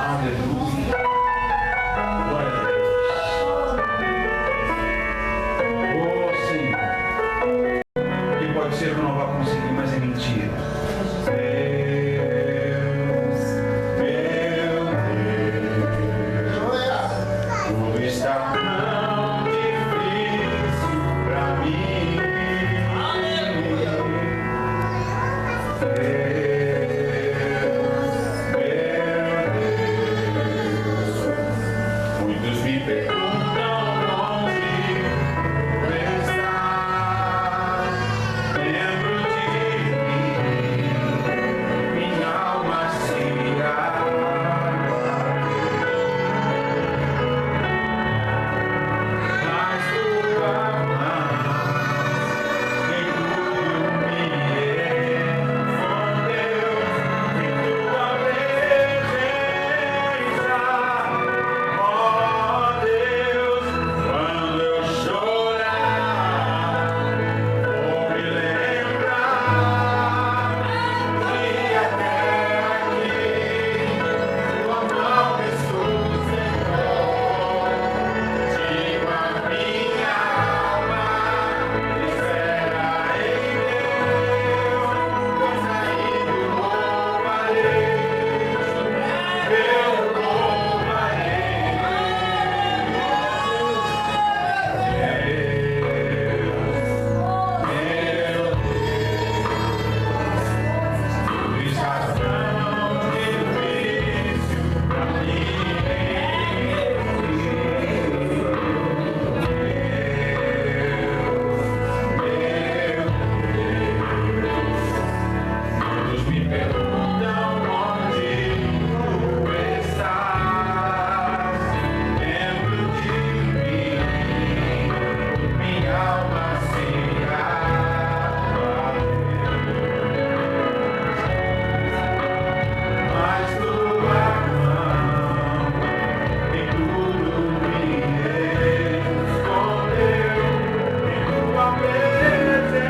Aleluia. Glória a Deus. Oh, Senhor. Que pode ser que eu não vá conseguir, mas é mentira. Tudo está tão difícil pra mim. Aleluia. Muitos me perguntam onde tu estás. Lembro de mim, minha alma se aguarda. Mas tua mão em tudo me escondeu, em tua presença, ó Deus, quando eu chorar, vou me lembrar que até aqui tua mão me sustentou. Digo a minha alma, espera em Deus, pois ainda o louvarei, eu louvarei. Tudo está tão difícil pra mim. Todos me perguntam onde tu estás. Lembro de mim, minha alma se aguarda. Mas tua mão em tudo me escondeu, em tua presença,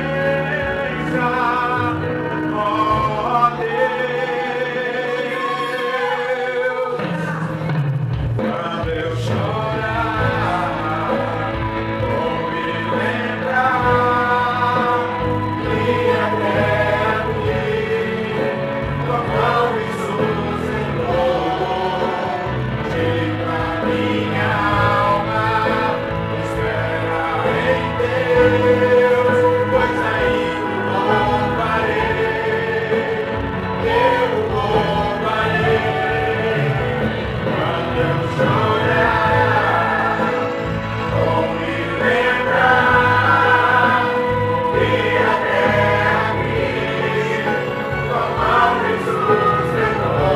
ó Deus. Quando eu chorar, vou me lembrar que até aqui tua mão me sustentou. Digo a minha alma, espera em Deus, pois ainda o louvarei, eu louvarei. Quando eu chorar, vou me lembrar que até aqui tua mão me sustentou.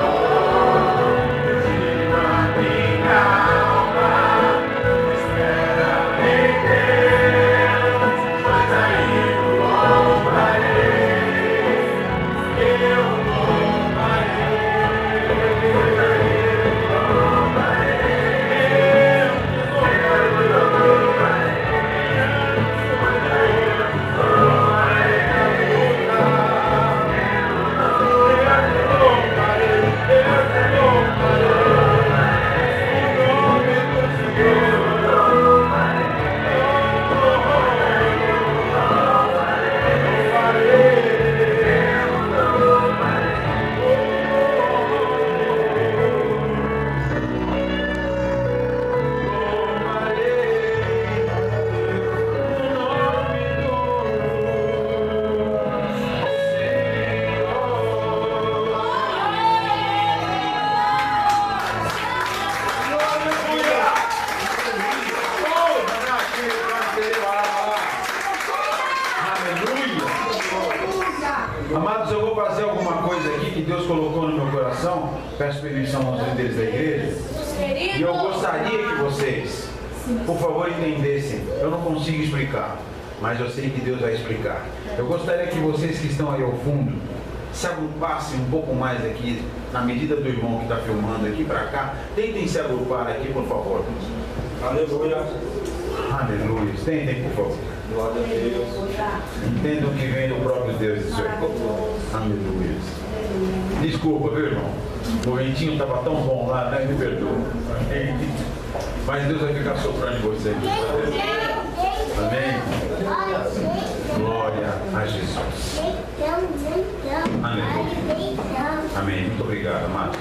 Digo a minha alma, espera em Deus, pois ainda o louvarei, eu louvarei. Amados, eu vou fazer alguma coisa aqui que Deus colocou no meu coração. Peço permissão aos líderes da igreja. E eu gostaria que vocês, por favor, entendessem. Eu não consigo explicar, mas eu sei que Deus vai explicar. Eu gostaria que vocês que estão aí ao fundo se agrupassem um pouco mais aqui, na medida do irmão que está filmando aqui para cá. Tentem se agrupar aqui, por favor. Aleluia. Aleluia. Tentem, por favor. Glória a Deus. Entendam que vem do próprio Deus. Aleluia. Desculpa, viu, irmão? O ventinho estava tão bom lá, né? Me perdoa. Mas Deus vai ficar soprando em você. Amém? Glória a Jesus. Amém. Amém. Muito obrigado, amados.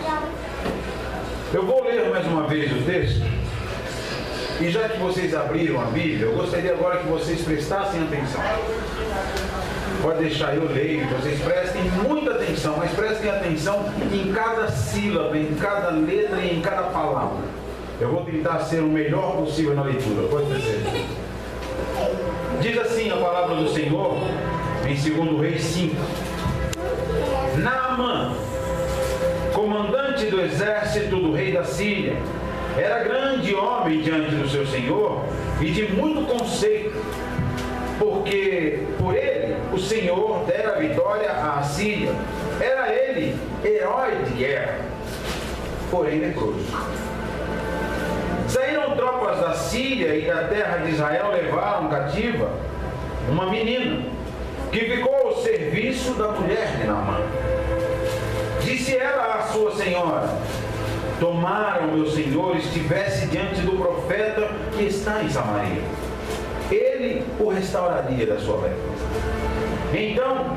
Eu vou ler mais uma vez o texto. E já que vocês abriram a Bíblia, eu gostaria agora que vocês prestassem atenção. Pode deixar, eu leio, vocês prestem muita atenção, mas prestem atenção em cada sílaba, em cada letra e em cada palavra. Eu vou tentar ser o melhor possível na leitura, pode ter certeza. Diz assim a palavra do Senhor, em 2 Reis 5. Naamã, comandante do exército do rei da Síria, era grande homem diante do seu senhor e de muito conceito, porque por ele o Senhor dera a vitória à Síria. Era ele herói de guerra, porém leproso. Saíram tropas da Síria e da terra de Israel, levaram cativa uma menina que ficou ao serviço da mulher de Naamã. Disse ela à sua senhora: tomaram meu senhor estivesse diante do profeta que está em Samaria, ele o restauraria da sua lepra. Então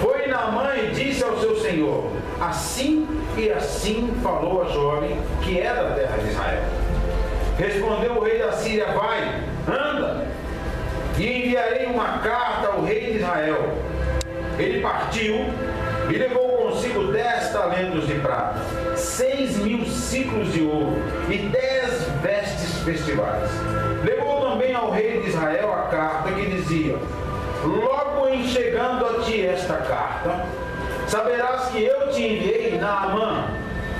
foi Naamã e disse ao seu senhor: assim e assim falou a jovem que é da terra de Israel. Respondeu o rei da Síria: vai, anda, e enviarei uma carta ao rei de Israel. Ele partiu e levou consigo 10 talentos de prata, 6.000 ciclos de ouro e 10 vestes festivais. Levou também ao rei de Israel a carta que dizia: logo em chegando a ti esta carta, saberás que eu te enviei Naamã,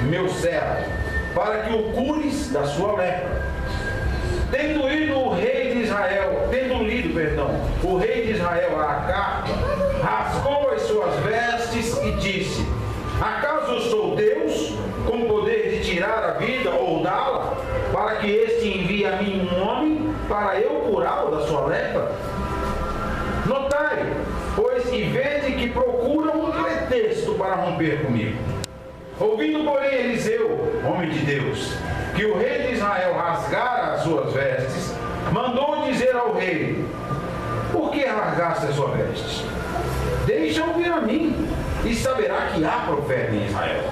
meu servo, para que o cures da sua lepra. Tendo lido o rei de Israel a carta, rasgou as suas vestes e disse: acaso eu sou Deus, com poder de tirar a vida ou dá-la, para que este envie a mim um homem, para eu curá-lo da sua lepra? Notai, pois, e vede que procuram um pretexto para romper comigo. Ouvindo, porém, Eliseu, homem de Deus, que o rei de Israel rasgara as suas vestes, mandou dizer ao rei: por que rasgaste as suas vestes? Deixa-o vir a mim, e saberá que há profeta em Israel.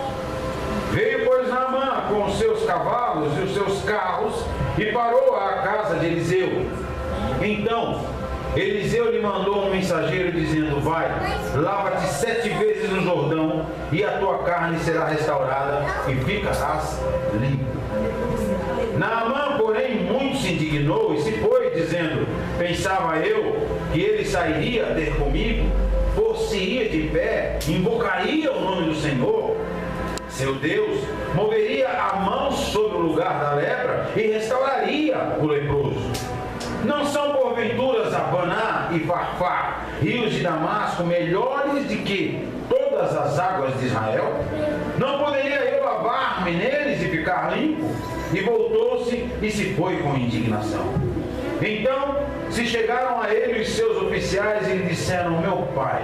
Veio, pois, Naamã com os seus cavalos e os seus carros, e parou à casa de Eliseu. Então Eliseu lhe mandou um mensageiro dizendo: vai, lava-te 7 vezes no Jordão, e a tua carne será restaurada, e ficarás limpo. Naamã, porém, muito se indignou e se foi, dizendo: pensava eu que ele sairia a ter comigo, por-se-ia de pé, invocaria o nome do Senhor, seu Deus, moveria a mão sobre o lugar da lepra e restauraria o leproso. Não são porventura Abaná e Farfá, rios de Damasco, melhores do que todas as águas de Israel? Não poderia eu lavar-me neles e ficar limpo? E voltou-se e se foi com indignação. Então se chegaram a ele os seus oficiais e lhe disseram: meu pai,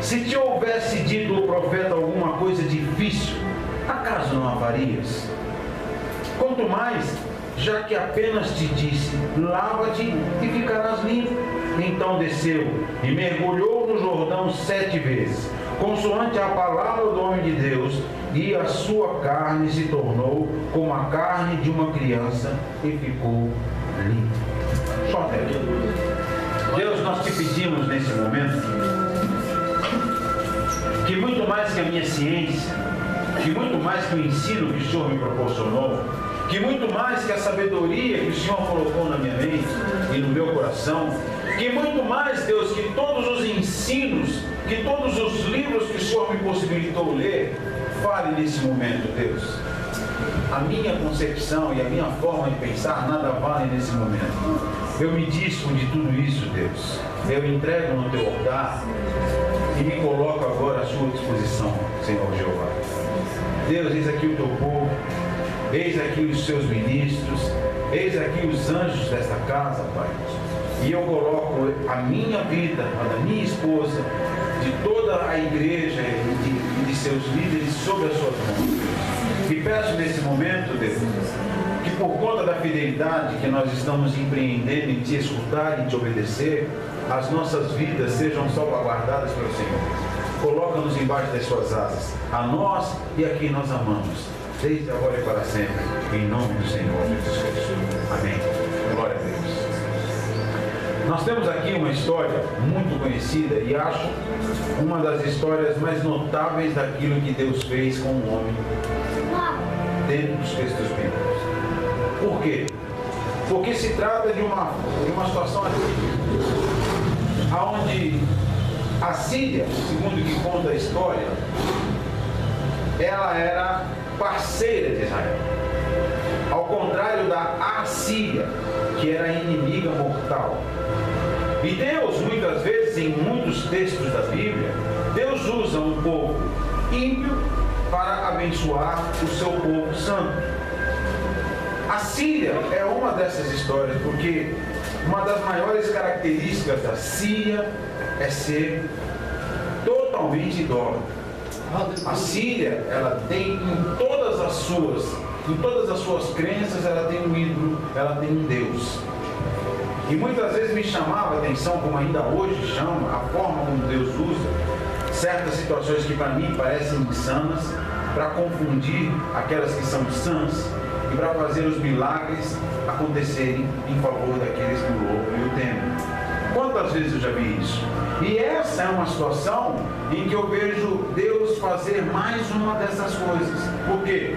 se te houvesse dito o profeta alguma coisa difícil, acaso não a farias? Quanto mais, já que apenas te disse: lava-te e ficarás limpo. Então desceu e mergulhou no Jordão 7 vezes, consoante a palavra do homem de Deus, e a sua carne se tornou como a carne de uma criança e ficou limpa. Só até aqui. Deus, nós te pedimos nesse momento que muito mais que a minha ciência, que muito mais que o ensino que o Senhor me proporcionou, que muito mais que a sabedoria que o Senhor colocou na minha mente e no meu coração, que muito mais, Deus, que todos os ensinos, que todos os livros que o Senhor me possibilitou ler, fale nesse momento, Deus. A minha concepção e a minha forma de pensar nada vale nesse momento. Eu me dispo de tudo isso, Deus. Eu entrego no teu altar e me coloco agora à sua disposição, Senhor Jeová. Deus, eis aqui o teu povo, eis aqui os seus ministros, eis aqui os anjos desta casa, Pai. E eu coloco a minha vida, a da minha esposa, de toda a igreja e de seus líderes sob as suas mãos. E peço nesse momento, Deus, que por conta da fidelidade que nós estamos empreendendo em Te escutar e Te obedecer, as nossas vidas sejam salvaguardadas pelo Senhor. Coloca-nos embaixo das Suas asas, a nós e a quem nós amamos, desde agora e para sempre, em nome do Senhor Jesus Cristo. Amém. Glória a Deus. Nós temos aqui uma história muito conhecida e acho uma das histórias mais notáveis daquilo que Deus fez com o homem dentro dos textos bíblicos. Por quê? Porque se trata de uma situação onde a Síria, segundo o que conta a história, ela era parceira de Israel. Ao contrário da Assíria, que era inimiga mortal. E Deus, muitas vezes, em muitos textos da Bíblia, Deus usa um povo ímpio para abençoar o seu povo santo. A Síria é uma dessas histórias, porque uma das maiores características da Síria é ser totalmente idólatra. A Síria, ela tem em todas as suas crenças, ela tem um ídolo, ela tem um Deus. E muitas vezes me chamava a atenção, como ainda hoje chama, a forma como Deus usa certas situações que para mim parecem insanas, para confundir aquelas que são sãs e para fazer os milagres acontecerem em favor daqueles que o louvam e o temem. Quantas vezes eu já vi isso? E essa é uma situação em que eu vejo Deus fazer mais uma dessas coisas. Por quê?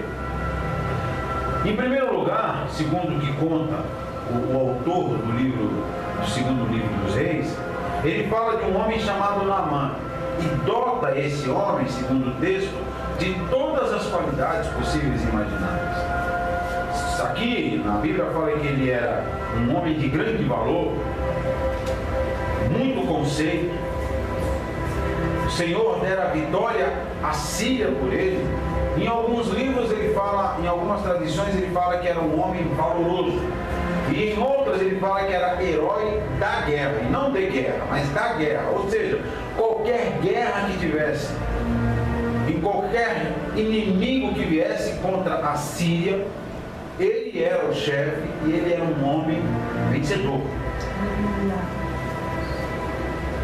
Em primeiro lugar, segundo o que conta o autor do segundo livro dos Reis, ele fala de um homem chamado Naamã e dota esse homem, segundo o texto, de todas as qualidades possíveis e imagináveis. Aqui na Bíblia fala que ele era um homem de grande valor, muito conceito. O Senhor dera a vitória à Síria por ele. Em alguns livros ele fala, em algumas tradições ele fala que era um homem valoroso. E em outras ele fala que era herói da guerra, e não de guerra, mas da guerra. Ou seja, qualquer guerra que tivesse, em qualquer inimigo que viesse contra a Síria, ele era o chefe e ele era um homem vencedor.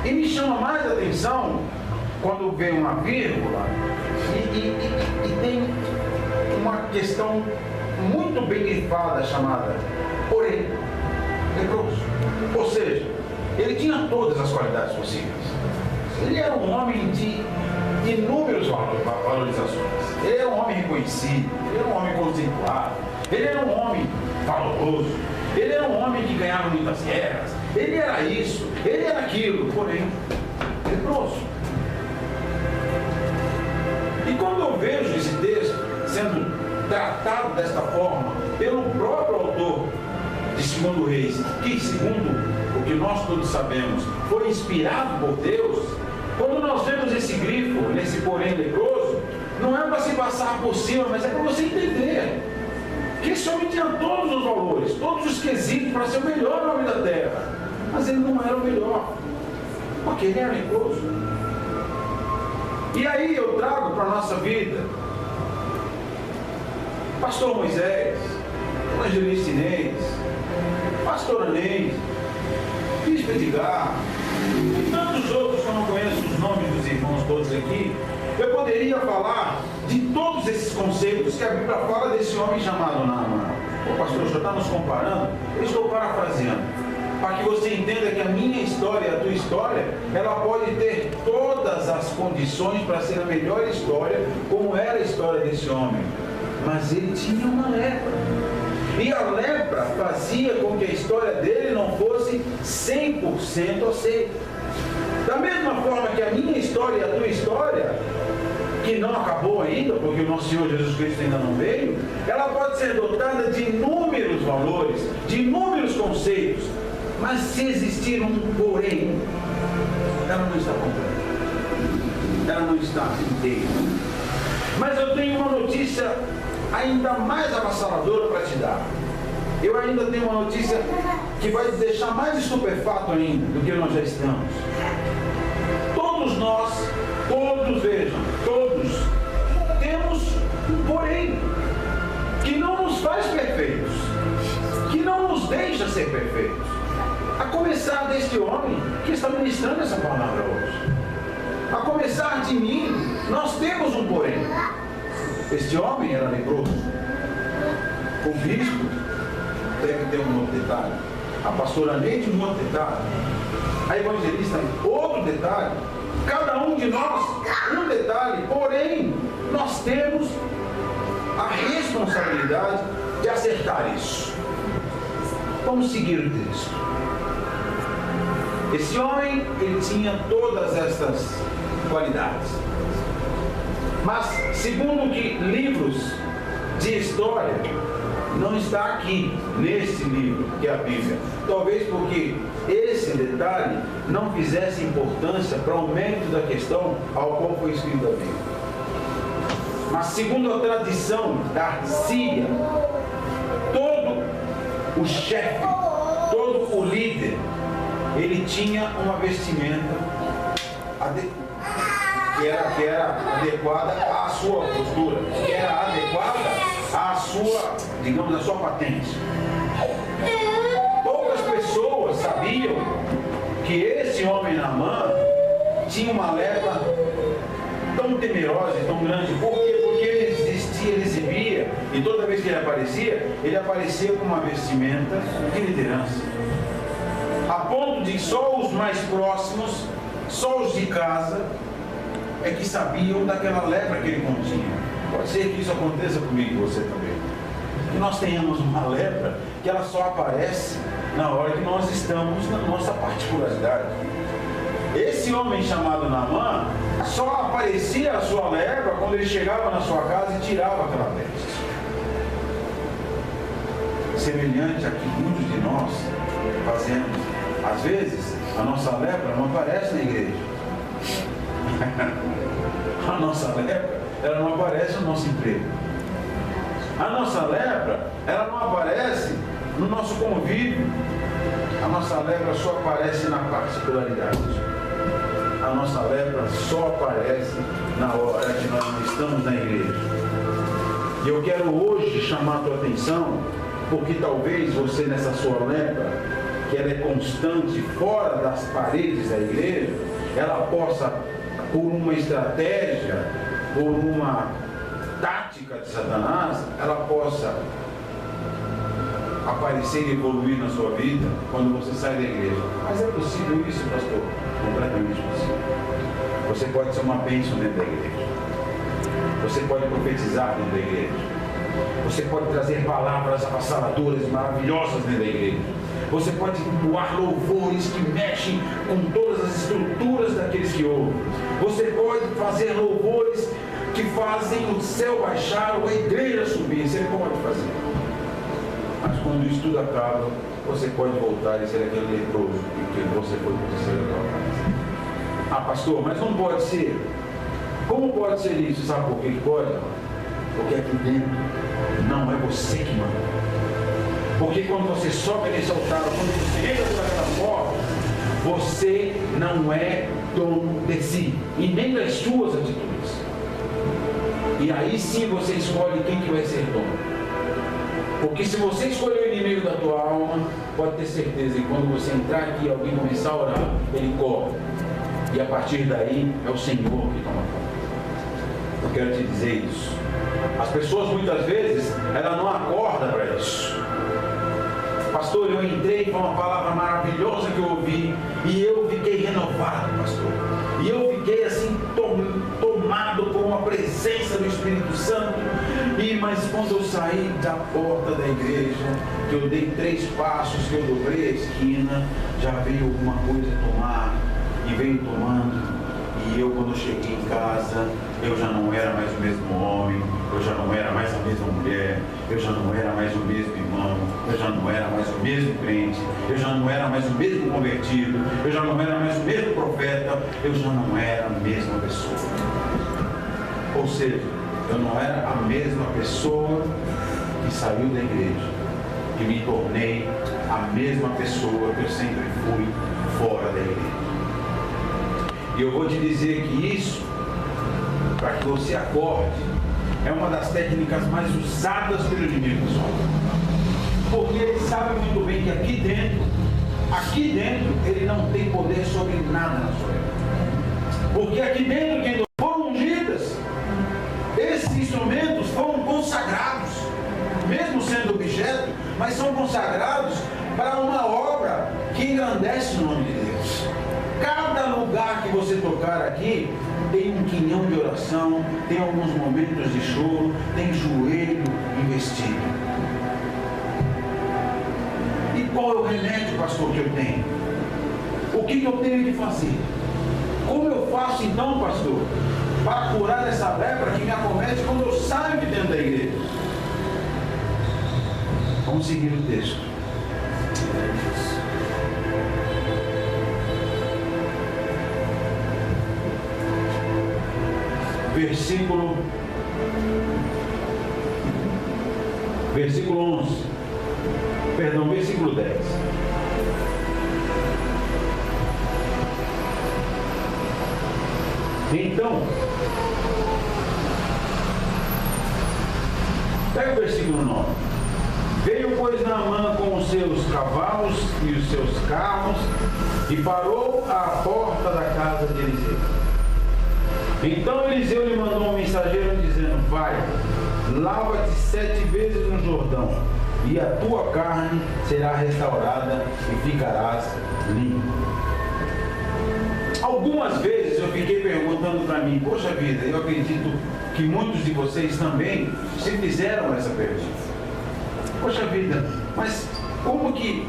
E me chama mais a atenção quando vem uma vírgula e tem uma questão muito bem grifada chamada porém leproso. Ou seja, ele tinha todas as qualidades possíveis. Ele era um homem de inúmeras valorizações. Ele era um homem reconhecido, ele era um homem conceituado, ele era um homem valoroso, ele era um homem que ganhava muitas guerras, ele era isso, ele era aquilo, porém leproso. E quando eu vejo esse texto sendo tratado desta forma pelo próprio autor de 2 Reis, que segundo o que nós todos sabemos, foi inspirado por Deus, quando nós vemos esse grifo, nesse porém leproso, não é para se passar por cima, mas é para você entender que esse homem tinha todos os valores, todos os quesitos para ser o melhor homem da terra, mas ele não era o melhor, porque ele era leproso. E aí eu trago para a nossa vida Pastor Moisés, Evangelista Inês, Pastor Anês, Bispo Edgar e tantos outros que eu não conheço os nomes dos irmãos todos aqui. Eu poderia falar de todos esses conceitos que a Bíblia fala desse homem chamado Naamã. Ô pastor, o senhor está nos comparando? Eu estou parafraseando, para que você entenda que a minha história e a tua história, ela pode ter todas as condições para ser a melhor história, como era a história desse homem. Mas ele tinha uma lepra. E a lepra fazia com que a história dele não fosse 100% aceita. Da mesma forma que a minha história e a tua história, que não acabou ainda, porque o nosso Senhor Jesus Cristo ainda não veio, ela pode ser dotada de inúmeros valores, de inúmeros conceitos, mas se existir um porém, ela não está completa, ela não está inteira. Mas eu tenho uma notícia ainda mais avassaladora para te dar. Eu ainda tenho uma notícia que vai te deixar mais estupefato ainda do que nós já estamos. Todos nós, todos, vejam, todos ser perfeitos. A começar deste homem que está ministrando essa palavra hoje. A começar de mim, nós temos um porém. Este homem era leproso. O bispo deve ter um outro detalhe. A pastora Neide, um outro detalhe. A evangelista, outro detalhe. Cada um de nós, um detalhe. Porém, nós temos a responsabilidade de acertar isso. Vamos seguir o texto. Esse homem, ele tinha todas estas qualidades. Mas, segundo que livros de história, não está aqui, nesse livro, que é a Bíblia. Talvez porque esse detalhe não fizesse importância para o mérito da questão ao qual foi escrita a Bíblia. Mas, segundo a tradição da Síria, todo o chefe, todo o líder, ele tinha uma vestimenta que era adequada à sua postura, que era adequada à sua, digamos, à sua patente. Poucas pessoas sabiam que esse homem Naamã tinha uma lepra tão temerosa e tão grande. Por quê? Porque ele existia, ele exibia, e toda vez que ele aparecia com uma vestimenta de liderança. A ponto de só os mais próximos, só os de casa, é que sabiam daquela lepra que ele continha. Pode ser que isso aconteça comigo e você também. Que nós tenhamos uma lepra que ela só aparece na hora que nós estamos na nossa particularidade. Esse homem chamado Naamã só aparecia a sua lepra quando ele chegava na sua casa e tirava aquela veste. Semelhante a que muitos de nós fazemos. Às vezes, a nossa lepra não aparece na igreja. A nossa lepra, ela não aparece no nosso emprego. A nossa lepra, ela não aparece no nosso convívio. A nossa lepra só aparece na particularidade. A nossa lepra só aparece na hora que nós não estamos na igreja. E eu quero hoje chamar a tua atenção, porque talvez você nessa sua lepra, que ela é constante fora das paredes da igreja, ela possa, por uma estratégia, por uma tática de Satanás, ela possa aparecer e evoluir na sua vida quando você sai da igreja. Mas é possível isso, pastor? Completamente possível. Você pode ser uma bênção dentro da igreja. Você pode profetizar dentro da igreja. Você pode trazer palavras avassaladoras, maravilhosas dentro da igreja. Você pode voar louvores que mexem com todas as estruturas daqueles que ouvem. Você pode fazer louvores que fazem o céu baixar ou a igreja subir. Você pode fazer. Mas quando isso tudo acaba, você pode voltar e ser aquele leproso que você foi para o céu da tua casa. Ah, pastor, mas não pode ser. Como pode ser isso? Sabe por que pode? Porque aqui dentro não é você que manda. Porque quando você sobe nesse altar, quando você entra por aquela porta, você não é dono de si e nem das suas atitudes. E aí sim você escolhe quem que vai ser dono. Porque se você escolher o inimigo da tua alma, pode ter certeza que quando você entrar aqui e alguém começar a orar, ele corre. E a partir daí é o Senhor que toma conta. Eu quero te dizer isso. As pessoas muitas vezes, ela não acorda para isso. Pastor, eu entrei com uma palavra maravilhosa que eu ouvi e eu fiquei renovado, pastor. E eu fiquei assim tomado por uma presença do Espírito Santo. Mas quando eu saí da porta da igreja, que eu dei 3 passos, que eu dobrei a esquina, já veio alguma coisa tomar e veio tomando. E eu, quando eu cheguei em casa, eu já não era mais o mesmo homem, eu já não era mais a mesma mulher, eu já não era mais o mesmo irmão, eu já não era mais o mesmo crente, eu já não era mais o mesmo convertido, eu já não era mais o mesmo profeta, eu já não era a mesma pessoa. Ou seja, eu não era a mesma pessoa que saiu da igreja, e me tornei a mesma pessoa que eu sempre fui fora da igreja. E eu vou te dizer que isso, para que você acorde, é uma das técnicas mais usadas pelo inimigo dos homens. Porque ele sabe muito bem que aqui dentro, ele não tem poder sobre nada na sua vida. Porque aqui dentro, quem foram ungidas, esses instrumentos foram consagrados, mesmo sendo objeto, mas são consagrados para uma obra que engrandece o nome de Deus. Cada lugar que você tocar aqui, tem um quinhão de oração, tem alguns momentos de choro, tem joelho investido. E qual é o remédio, pastor, que eu tenho? O que eu tenho que fazer? Como eu faço então, pastor, para curar essa lepra que me acomete quando eu saio de dentro da igreja? Vamos seguir o texto. Versículo 11. Perdão, versículo 10. Então, pega o versículo 9. Veio, pois, Naamã com os seus cavalos e os seus carros e parou à porta da casa de Eliseu. Então Eliseu lhe mandou um mensageiro dizendo: vai, lava-te 7 vezes no Jordão, e a tua carne será restaurada e ficarás limpo. Algumas vezes eu fiquei perguntando para mim: poxa vida, eu acredito que muitos de vocês também se fizeram essa pergunta. Poxa vida, mas como que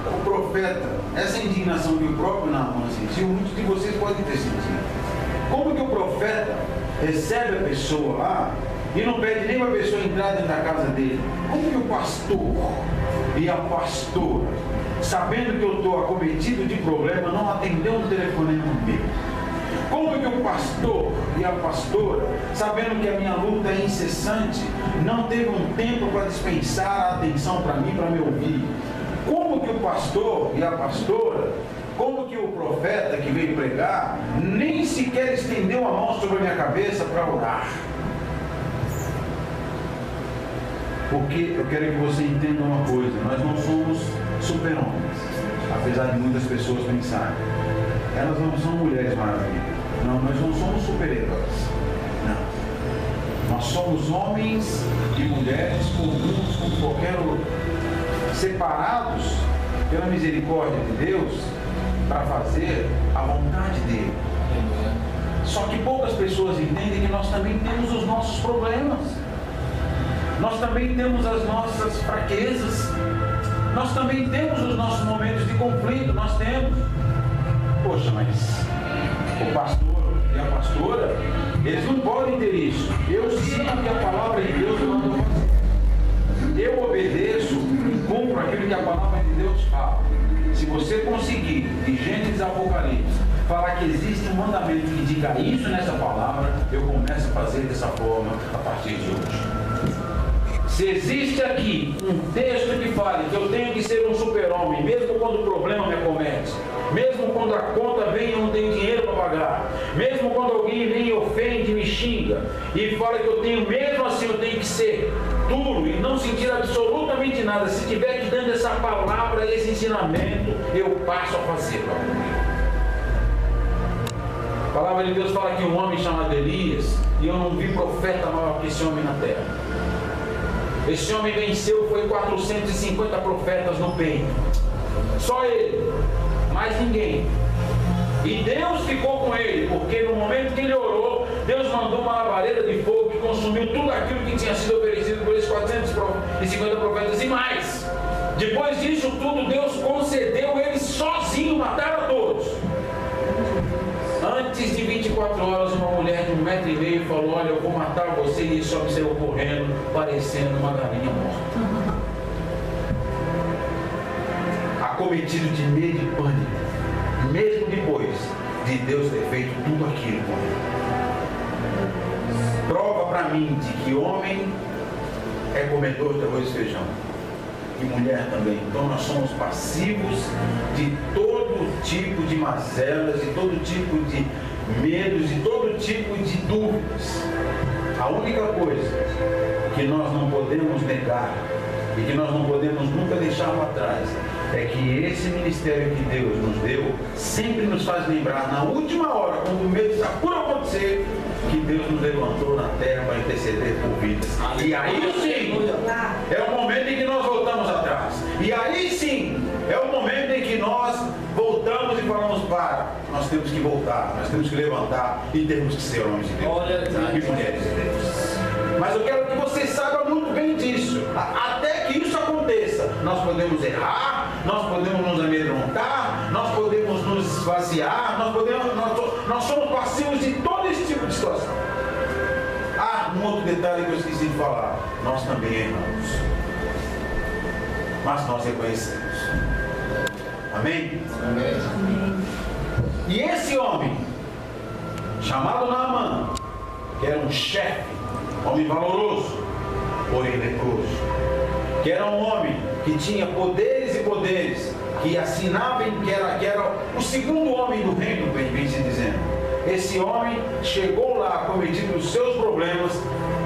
o profeta, essa indignação que o próprio Naamã sentiu, muitos de vocês podem ter sentido. Como que o profeta recebe a pessoa lá e não pede nem para a pessoa entrar dentro da casa dele? Como que o pastor e a pastora, sabendo que eu estou acometido de problema, não atendeu um telefonema meu? Como que o pastor e a pastora, sabendo que a minha luta é incessante, não teve um tempo para dispensar a atenção para mim, para me ouvir? Como que o pastor e a pastora, como que o profeta que veio pregar, nem sequer estendeu a mão sobre a minha cabeça para orar? Porque eu quero que você entenda uma coisa: nós não somos super-homens, apesar de muitas pessoas pensarem. Elas não são mulheres maravilhosas. Não, nós não somos super-heróis. Não. Nós somos homens e mulheres comuns como qualquer outro, separados pela misericórdia de Deus para fazer a vontade dele. Só que poucas pessoas entendem que nós também temos os nossos problemas. Nós também temos as nossas fraquezas. Nós também temos os nossos momentos de conflito. Nós temos. Poxa, mas o pastor e a pastora, eles não podem ter isso. Eu sei que a palavra de Deus mandou fazer. Eu obedeço e cumpro aquilo que a palavra de Deus fala. Se você conseguir, de Gênesis a Apocalipse, falar que existe um mandamento que diga isso nessa palavra, eu começo a fazer dessa forma a partir de hoje. Se existe aqui um texto que fale que eu tenho que ser um super-homem, mesmo quando o problema me acomete, mesmo quando a conta vem e eu não tenho dinheiro para pagar, mesmo quando alguém vem e ofende, me xinga, e fala que eu tenho, mesmo assim eu tenho que ser duro e não sentir absolutamente nada, se tiver que dando essa palavra, esse ensinamento, eu passo a fazer. A palavra de Deus fala que um homem chamado Elias, e eu não vi profeta maior que esse homem na terra. Esse homem venceu, foi 450 profetas no peito. Só ele, mais ninguém. E Deus ficou com ele, porque no momento que ele orou, Deus mandou uma labareda de fogo que consumiu tudo aquilo que tinha sido oferecido por esses 450 profetas e mais. Depois disso tudo, Deus concedeu eles sozinho, mataram a todos. Antes de 24 horas, uma mulher de 1,5 m falou: olha, eu vou matar você, e esse homem saiu correndo, parecendo uma galinha morta. Acometido de medo e pânico, mesmo depois de Deus ter feito tudo aquilo com ele. Prova para mim de que homem é comedor de arroz e feijão, e mulher também. Então nós somos passivos de todo tipo de mazelas, de todo tipo de medos, de todo tipo de dúvidas. A única coisa que nós não podemos negar e que nós não podemos nunca deixar para trás é que esse ministério que Deus nos deu sempre nos faz lembrar, na última hora, quando o medo está por acontecer, que Deus nos levantou na terra para interceder por vidas. E aí sim, é o momento em que nós voltamos atrás. E aí sim, é o momento em que nós voltamos e falamos: para, nós temos que voltar, nós temos que levantar e temos que ser homens de Deus e mulheres de Deus. Mas eu quero que você saiba muito bem disso. Até que isso aconteça, nós podemos errar, nós podemos nos amedrontar, nós podemos nos esvaziar, nós somos passivos de todo esse tipo de situação. Um outro detalhe que eu esqueci de falar: nós também erramos, mas nós reconhecemos. Amém? Amém. E esse homem, chamado Naamã, que era um chefe, homem valoroso, porém leproso, que era um homem que tinha poderes e poderes, que assinava, que era o segundo homem do reino, bem se dizendo. Esse homem chegou lá cometido os seus problemas,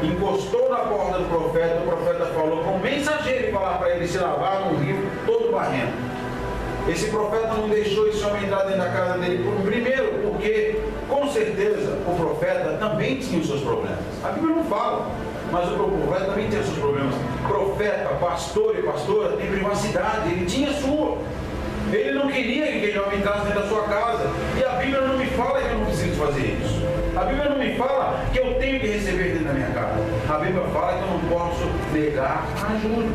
encostou na porta do profeta. O profeta falou com o mensageiro e falar para ele se lavar no rio todo barrento. Esse profeta não deixou esse homem entrar dentro da casa dele, primeiro porque com certeza o profeta também tinha os seus problemas. A Bíblia não fala, mas o profeta também tinha os seus problemas. Profeta, pastor e pastora tem privacidade, ele tinha a sua. Ele não queria que aquele homem entrasse dentro da sua casa. E a Bíblia não me fala que eu não preciso fazer isso. A Bíblia não me fala que eu tenho que receber dentro da minha casa. A Bíblia fala que eu não posso negar ajuda.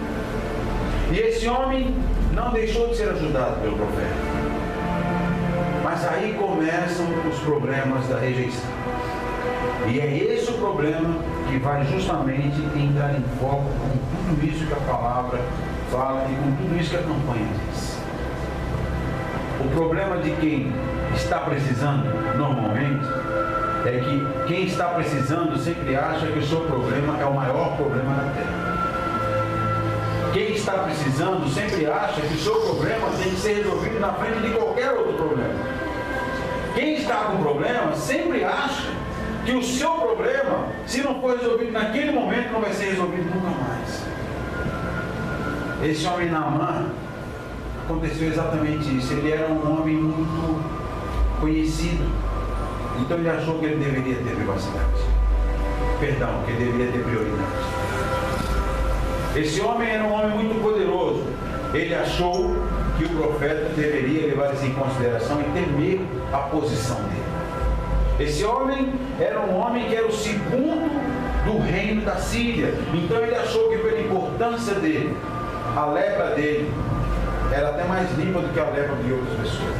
E esse homem não deixou de ser ajudado pelo profeta. Mas aí começam os problemas da rejeição. E é esse o problema que vai justamente entrar em foco com tudo isso que a palavra fala e com tudo isso que a campanha diz. O problema de quem está precisando, normalmente, é que quem está precisando sempre acha que o seu problema é o maior problema da terra. Quem está precisando sempre acha que o seu problema tem que ser resolvido na frente de qualquer outro problema. Quem está com problema sempre acha que o seu problema, se não for resolvido naquele momento, não vai ser resolvido nunca mais. Esse homem Naamã, aconteceu exatamente isso. Ele era um homem muito conhecido, então ele achou que ele deveria ter privacidade, que ele deveria ter prioridade. Esse homem era um homem muito poderoso. Ele achou que o profeta deveria levar isso em consideração e temer a posição dele. Esse homem era um homem que era o segundo do reino da Síria, então ele achou que pela importância dele, a lepra dele era até mais limpa do que a lepra de outras pessoas.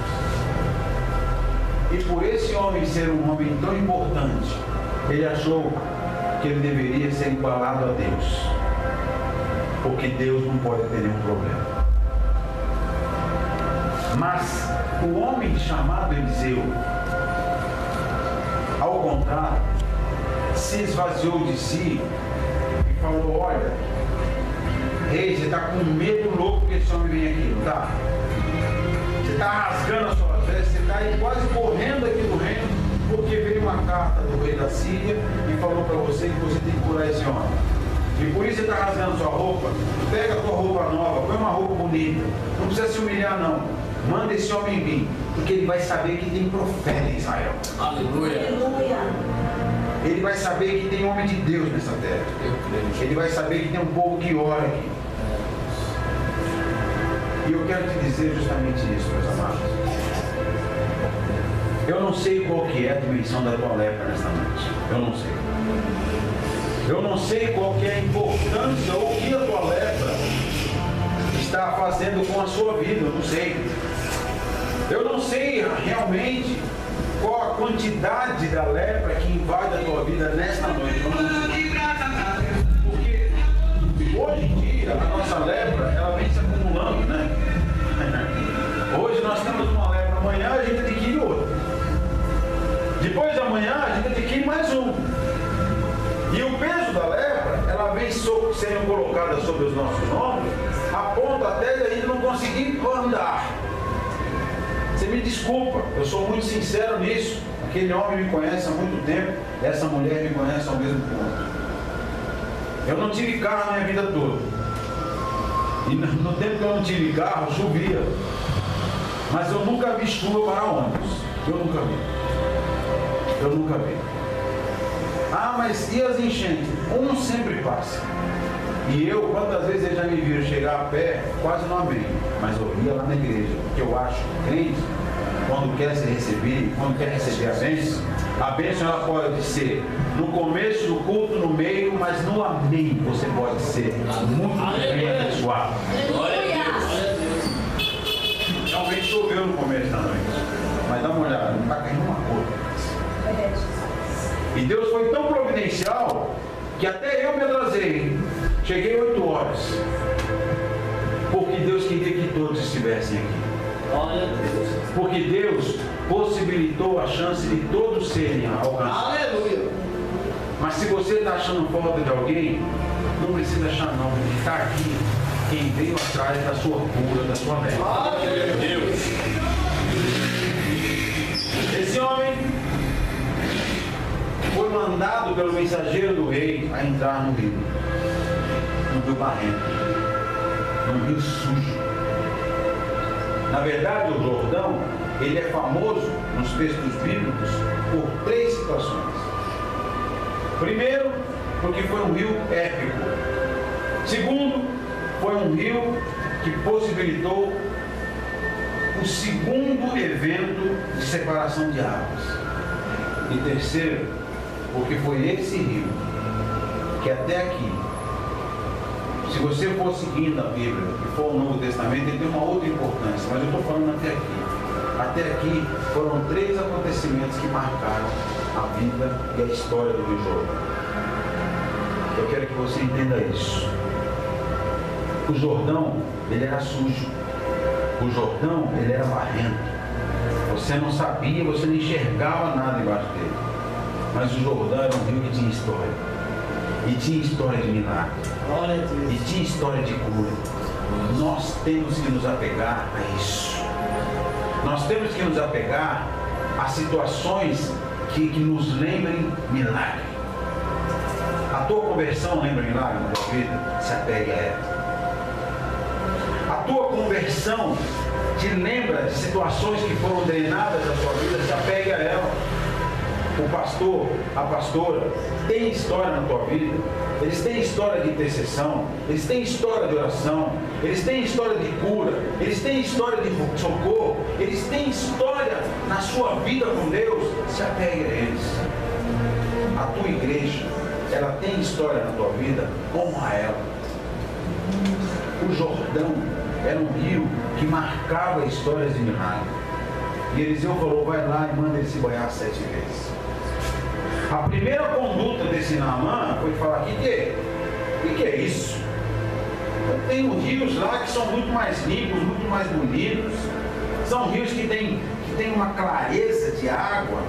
E por esse homem ser um homem tão importante, ele achou que ele deveria ser igualado a Deus, porque Deus não pode ter nenhum problema. Mas o homem chamado Eliseu, ao contrário, se esvaziou de si e falou: olha, rei, você está com medo louco que esse homem vem aqui, não está? Você está rasgando as suas vestes, você está aí quase correndo aqui do reino, porque veio uma carta do rei da Síria e falou para você que você tem que curar esse homem. E por isso você está rasgando sua roupa. Pega a tua roupa nova, põe uma roupa bonita. Não precisa se humilhar, não. Manda esse homem vir, porque ele vai saber que tem profeta em Israel. Aleluia. Ele vai saber que tem homem de Deus nessa terra. Ele vai saber que tem um povo que ora aqui. E eu quero te dizer justamente isso, meus amados. Eu não sei qual que é a dimensão da tua lepra nesta noite. Eu não sei. Eu não sei qual que é a importância ou o que a tua lepra está fazendo com a sua vida. Eu não sei. Eu não sei realmente qual a quantidade da lepra que invade a tua vida nesta noite. Eu não sei. Porque hoje em dia a nossa lepra ela vem se acumulando, né? Hoje nós temos uma lepra, amanhã a gente adquire outra. Depois da manhã a gente adquire mais um. E o peso da lepra, ela vem sendo colocada sobre os nossos ombros, a ponto até de a gente não conseguir andar. Você me desculpa, eu sou muito sincero nisso. Aquele homem me conhece há muito tempo, essa mulher me conhece ao mesmo ponto. Eu não tive carro a minha vida toda. E no tempo que eu não tive carro, chovia. Mas eu nunca vi chuva para ônibus. Eu nunca vi. Eu nunca vi. Ah, mas e as enchentes? Um sempre passa. E eu, quantas vezes eles já me viram chegar a pé, quase não amei. Mas eu ia lá na igreja. Porque eu acho que crente, quando quer ser recebido, quando quer receber a bênção ela pode ser no começo do culto, no meio, mas no amém você pode ser muito bem abençoado. Realmente choveu no começo da noite, mas dá uma olhada, não está caindo uma cor. E Deus foi tão providencial que até eu me atrasei. Cheguei 8 horas, porque Deus queria que todos estivessem aqui. Porque Deus possibilitou a chance de todos serem alcançados. Aleluia! Mas se você está achando falta de alguém, não precisa achar não, porque está aqui quem veio atrás da sua cura, da sua meta. Aleluia! Esse homem foi mandado pelo mensageiro do rei a entrar no rio barrento, num rio sujo. Na verdade, o Jordão, ele é famoso nos textos bíblicos por 3 situações. Primeiro, porque foi um rio épico. Segundo, foi um rio que possibilitou o segundo evento de separação de águas. E terceiro, porque foi esse rio que até aqui, se você for seguindo a Bíblia, e for o Novo Testamento, ele tem uma outra importância, mas eu estou falando até aqui. Até aqui foram 3 acontecimentos que marcaram a vida e a história do Rio Jordão. Eu quero que você entenda isso. O Jordão, ele era sujo. O Jordão, ele era barrento. Você não sabia, você não enxergava nada embaixo dele. Mas o Jordão era um rio que tinha história. E tinha história de milagre. E tinha história de cura. Nós temos que nos apegar a isso. Nós temos que nos apegar a situações que nos lembrem milagre. A tua conversão lembra milagre na tua vida? Se apegue a ela. A tua conversão te lembra de situações que foram drenadas da sua vida? Se apegue a ela. O pastor, a pastora, tem história na tua vida, eles têm história de intercessão, eles têm história de oração, eles têm história de cura, eles têm história de socorro, eles têm história na sua vida com Deus. Se apegue a eles. A tua igreja, ela tem história na tua vida, honra ela. O Jordão era um rio que marcava histórias de milagre. E Eliseu falou: vai lá e manda ele se banhar 7 vezes. A primeira conduta desse Naamã foi falar: o que é isso? Eu tenho rios lá que são muito mais limpos, muito mais bonitos. São rios que têm uma clareza de água.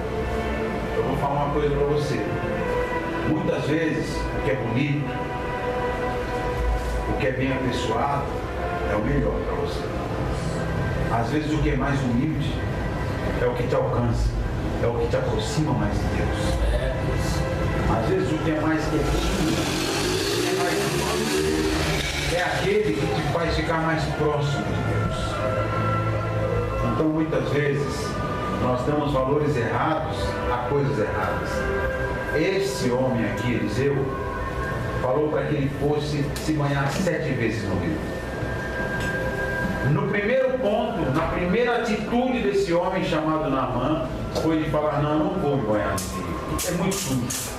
Eu vou falar uma coisa para você. Muitas vezes o que é bonito, o que é bem apessoado, é o melhor para você. Às vezes o que é mais humilde é o que te alcança, é o que te aproxima mais de Deus. Às vezes o que é mais quietinho, é aquele que te faz ficar mais próximo de Deus. Então muitas vezes nós damos valores errados a coisas erradas. Esse homem aqui, Eliseu, falou para que ele fosse se banhar 7 vezes no rio. No primeiro ponto, na primeira atitude desse homem chamado Naamã, foi de falar: não, eu não vou me banhar nesse rio. É muito sujo.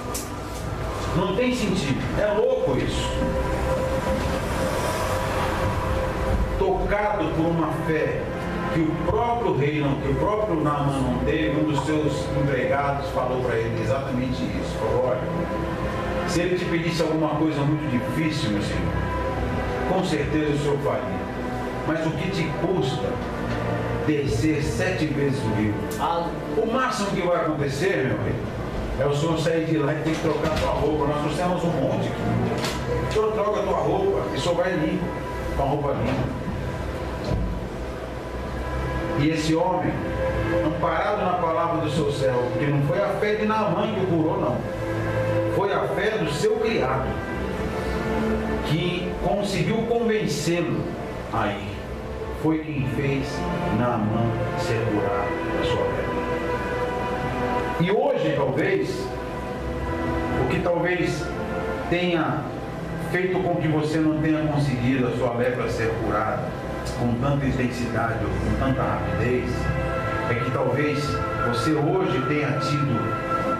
Não tem sentido. É louco isso. Tocado por uma fé que o próprio rei, que o próprio Naamã não teve, um dos seus empregados falou para ele exatamente isso. Falou: olha, se ele te pedisse alguma coisa muito difícil, meu senhor, com certeza o senhor faria. Mas o que te custa descer 7 vezes no rio? O máximo que vai acontecer, meu rei, é o senhor sair de lá e ter que trocar a tua roupa. Nós trouxemos um monte aqui. O senhor troca a tua roupa e só vai limpo, com a roupa limpa. E esse homem, amparado na palavra do seu servo, porque não foi a fé de Naamã que o curou, não. Foi a fé do seu criado. que conseguiu convencê-lo a ir. Foi quem fez Naamã ser curado da sua lepra. E hoje, talvez, o que talvez tenha feito com que você não tenha conseguido a sua lepra ser curada com tanta intensidade ou com tanta rapidez, é que talvez você hoje tenha tido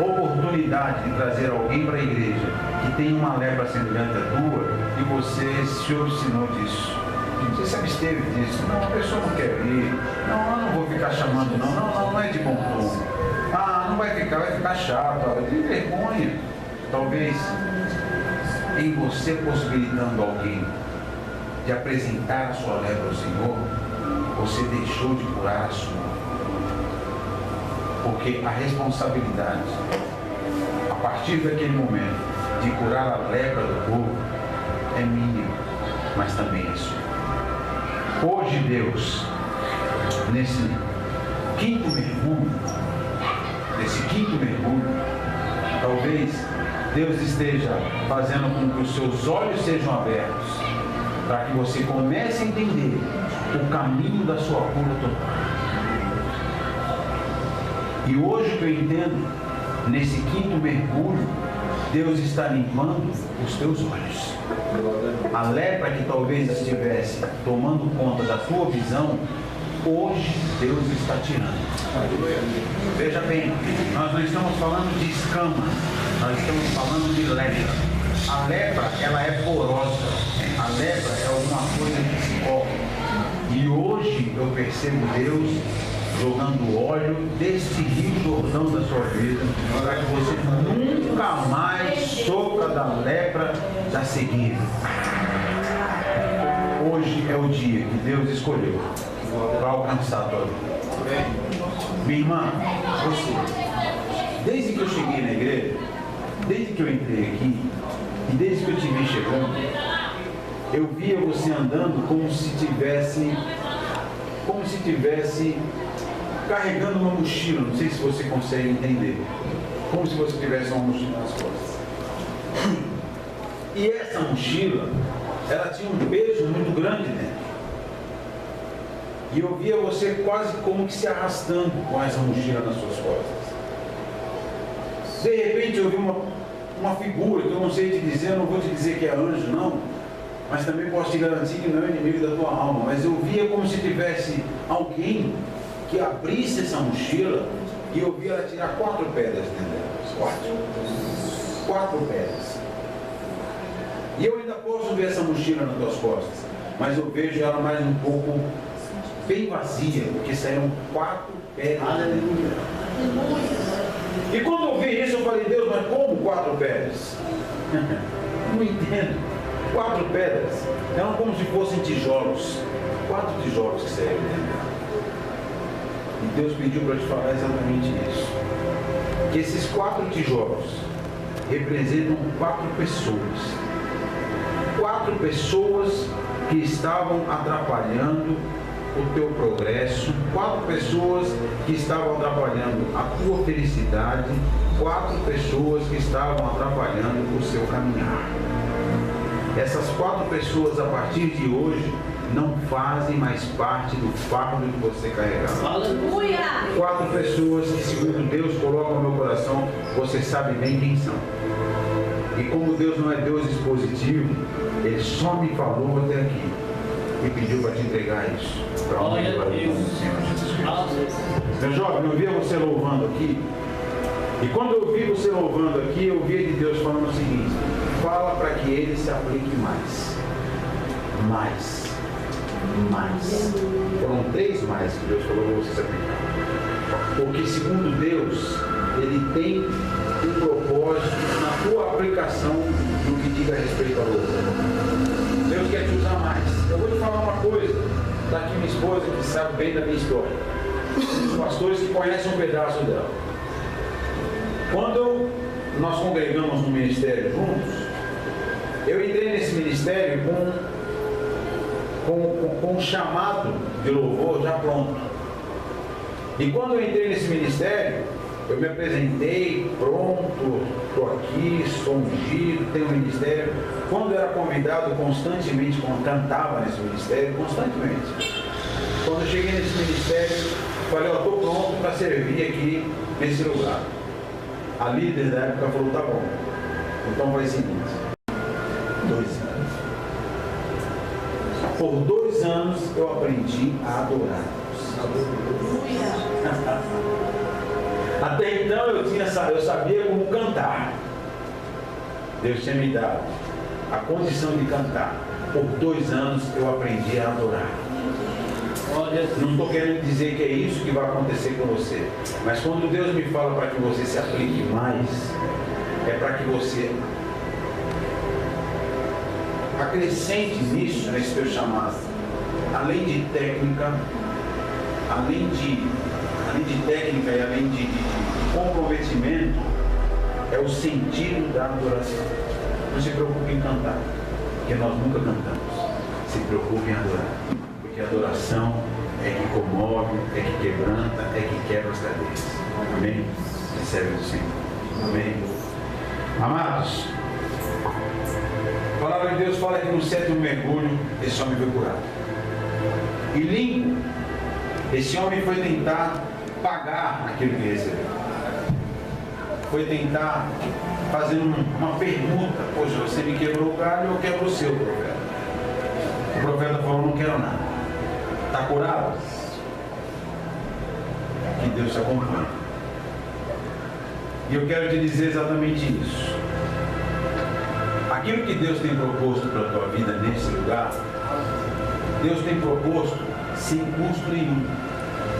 oportunidade de trazer alguém para a igreja que tem uma lepra semelhante à tua e você se obstinou disso. Você se absteve disso. Não, a pessoa não quer ir. Não, eu não vou ficar chamando, não é de bom tom. Ah, não vai ficar chato, vai ter vergonha. Talvez em você possibilitando alguém de apresentar a sua lepra ao Senhor, você deixou de curar a sua. Porque a responsabilidade, a partir daquele momento, de curar a lepra do povo, é minha, mas também é sua. Hoje, Deus, nesse quinto mergulho, talvez Deus esteja fazendo com que os seus olhos sejam abertos, para que você comece a entender o caminho da sua cura total. E hoje que eu entendo, nesse quinto mergulho, Deus está limpando os teus olhos. A lepra que talvez estivesse tomando conta da tua visão, hoje Deus está tirando. Veja bem, nós não estamos falando de escama, nós estamos falando de lepra. A lepra, ela é porosa. A lepra é alguma coisa que se cobre. E hoje eu percebo Deus jogando óleo desse rio Jordão da sua vida, para que você nunca mais sofra da lepra da cegueira. Hoje é o dia que Deus escolheu para alcançar a tua vida. Minha irmã, você, desde que eu cheguei na igreja, desde que eu entrei aqui, e desde que eu te vi chegando, eu via você andando como se tivesse carregando uma mochila. Não sei se você consegue entender. Como se você tivesse uma mochila nas costas. E essa mochila, ela tinha um peso muito grande dentro. E eu via você quase como que se arrastando com essa mochila nas suas costas. De repente eu vi uma figura que eu não sei te dizer, eu não vou te dizer que é anjo, não. Mas também posso te garantir que não é inimigo da tua alma. Mas eu via como se tivesse alguém que abrisse essa mochila e eu via ela tirar 4 pedras dentro dela. 4 pedras. E eu ainda posso ver essa mochila nas tuas costas, mas eu vejo ela mais um pouco bem vazia, porque saíram 4 pedras dentro dela. E quando eu vi isso, eu falei, Deus, mas como 4 pedras? Não entendo. 4 pedras eram como se fossem tijolos. 4 tijolos que saíram dentro dela. E Deus pediu para te falar exatamente isso. Que esses 4 tijolos representam 4 pessoas. 4 pessoas que estavam atrapalhando o teu progresso. 4 pessoas que estavam atrapalhando a tua felicidade. 4 pessoas que estavam atrapalhando o seu caminhar. Essas 4 pessoas, a partir de hoje, não fazem mais parte do fardo que você carregava. Aleluia! 4 pessoas que, segundo Deus coloca no meu coração, você sabe bem quem são. E como Deus não é Deus expositivo, Ele só me falou até aqui e pediu para te entregar isso. Para a honra e glória do Senhor Jesus Cristo. Meu jovem, eu via você louvando aqui. E quando eu vi você louvando aqui, eu via de Deus falando o seguinte: fala para que Ele se aplique mais. Foram 3 mais que Deus falou para você se aplicar. Porque segundo Deus, Ele tem um propósito na tua aplicação no que diga respeito ao louvor. Deus quer te usar mais. Eu vou te falar uma coisa. Está aqui minha esposa que sabe bem da minha história. Os pastores que conhecem um pedaço dela. Quando nós congregamos no ministério juntos, eu entrei nesse ministério com um chamado de louvor já pronto. E quando eu entrei nesse ministério, Eu me apresentei, pronto, estou aqui, sou ungido, tenho um ministério. Quando eu era convidado, constantemente cantava nesse ministério, constantemente. Quando eu cheguei nesse ministério, falei, ó, estou pronto para servir aqui nesse lugar. A líder da época falou, tá bom, então vai o seguinte, 2 anos. Por 2 anos eu aprendi a adorar. Até então eu sabia como cantar. Deus tinha me dado a condição de cantar. Por 2 anos eu aprendi a adorar. Não estou querendo dizer que é isso que vai acontecer com você, mas quando Deus me fala para que você se aplique mais, é para que você acrescente nisso, nesse teu chamado, além de técnica, além de técnica e além de comprometimento, é o sentido da adoração. Não se preocupe em cantar, porque nós nunca cantamos. Se preocupe em adorar, porque a adoração é que comove, é que quebranta, é que quebra as cadeias. Amém? Recebe do Senhor. Amém? Amados, a palavra de Deus fala que no 7º mergulho esse homem foi curado. E limpo, esse homem foi tentar pagar aquilo que recebeu. Foi tentar fazer uma pergunta. Poxa, você me quebrou o galho, eu quebro o seu, profeta. O profeta falou, não quero nada. Está curado? Que Deus te acompanhe. E eu quero te dizer exatamente isso. Aquilo que Deus tem proposto para a tua vida nesse lugar, Deus tem proposto sem custo nenhum.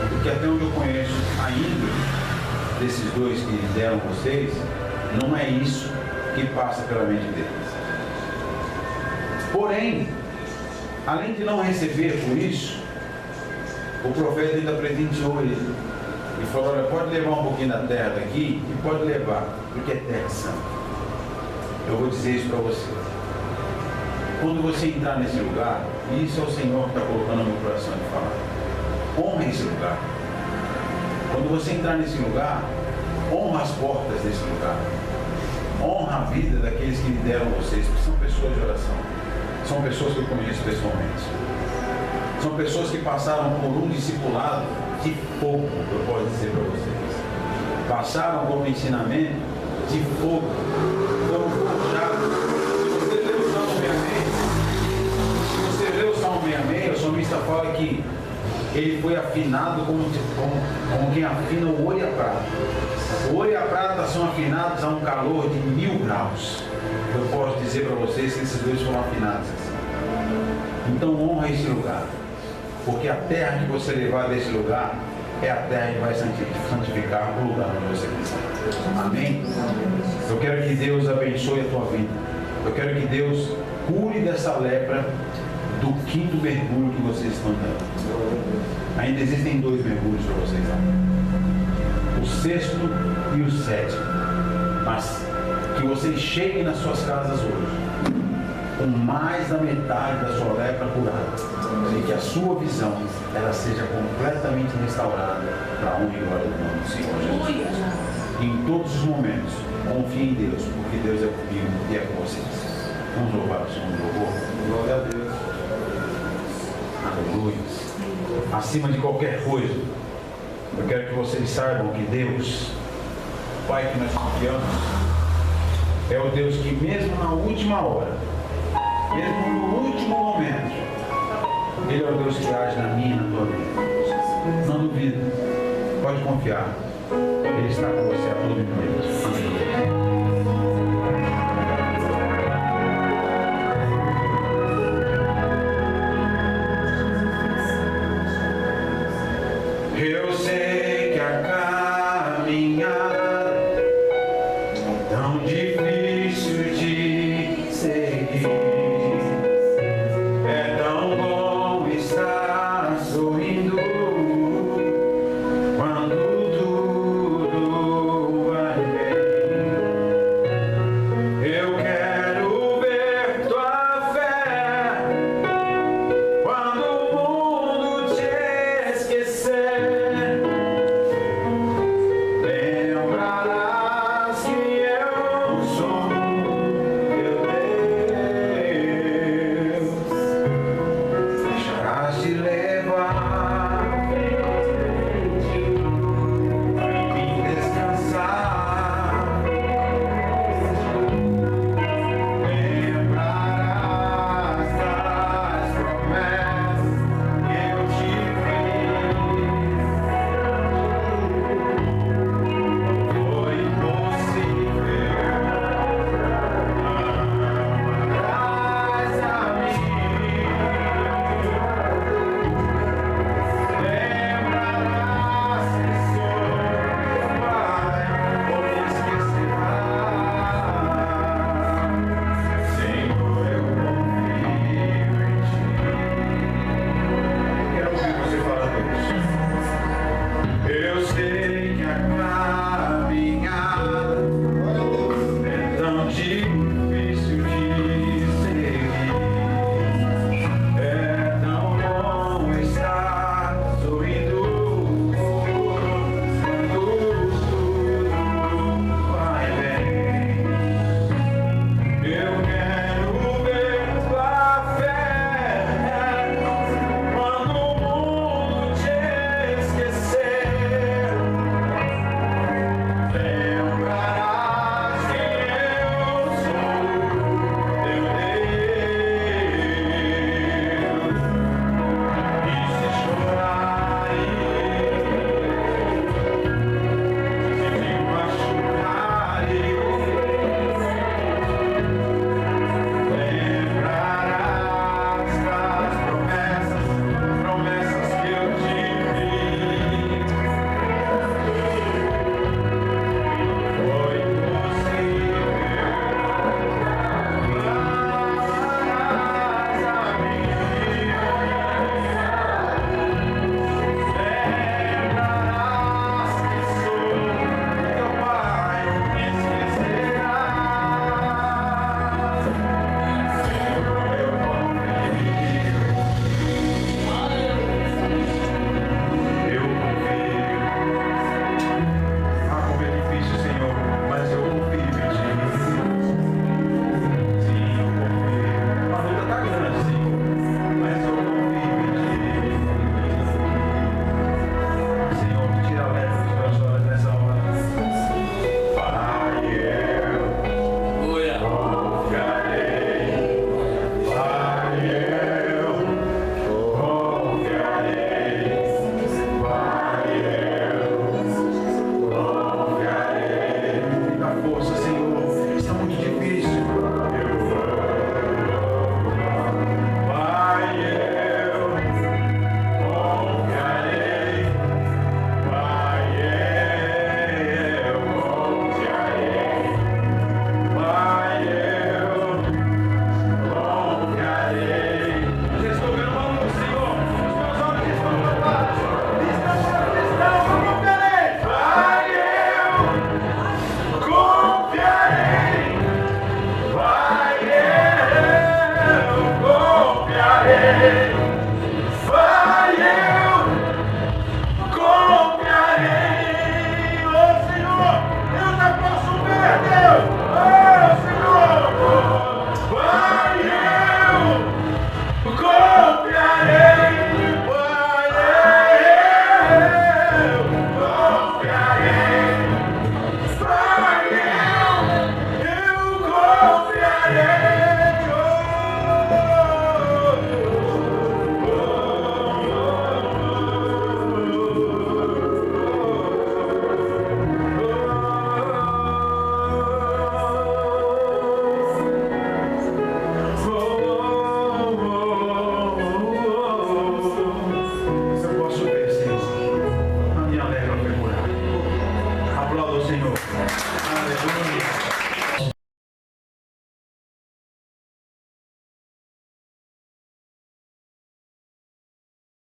Porque até onde eu conheço ainda desses 2 que deram vocês, não é isso que passa pela mente deles. Porém, além de não receber por isso, o profeta ainda presenteou ele e falou, olha, pode levar um pouquinho da terra daqui e pode levar, porque é terra santa. Eu vou dizer isso para você. Quando você entrar nesse lugar, e isso é o Senhor que está colocando no meu coração de falar, honra esse lugar. Quando você entrar nesse lugar, honra as portas desse lugar. Honra a vida daqueles que lideram vocês, porque são pessoas de oração. São pessoas que eu conheço pessoalmente. São pessoas que passaram por um discipulado de fogo, eu posso dizer para vocês. Passaram por um ensinamento de fogo. Foram forjados. Se você lê o Salmo 66, o salmista fala que ele foi afinado como quem afina o ouro e a prata. O ouro e a prata são afinados a um calor de 1000 graus. Eu posso dizer para vocês que esses 2 foram afinados assim. Então honra esse lugar, porque a terra que você levar desse lugar é a terra que vai santificar o lugar onde você quiser. Amém? Eu quero que Deus abençoe a tua vida. Eu quero que Deus cure dessa lepra do 5º mergulho que vocês estão dando. Ainda existem 2 mergulhos para vocês lá. O 6º e o 7º. Mas que vocês cheguem nas suas casas hoje com mais da metade da sua lepra curada. E que a sua visão ela seja completamente restaurada para a honra e glória do nome do Senhor Jesus. E em todos os momentos, confie em Deus, porque Deus é comigo e é com vocês. Vamos louvar o Senhor do louvor. Glória a Deus. Aleluia. Acima de qualquer coisa, eu quero que vocês saibam que Deus, o Pai que nós confiamos, é o Deus que mesmo na última hora, mesmo no último momento, Ele é o Deus que age na minha e na tua vida. Não duvida, pode confiar, Ele está com você a todo momento. Eu sei que a caminhada é tão difícil.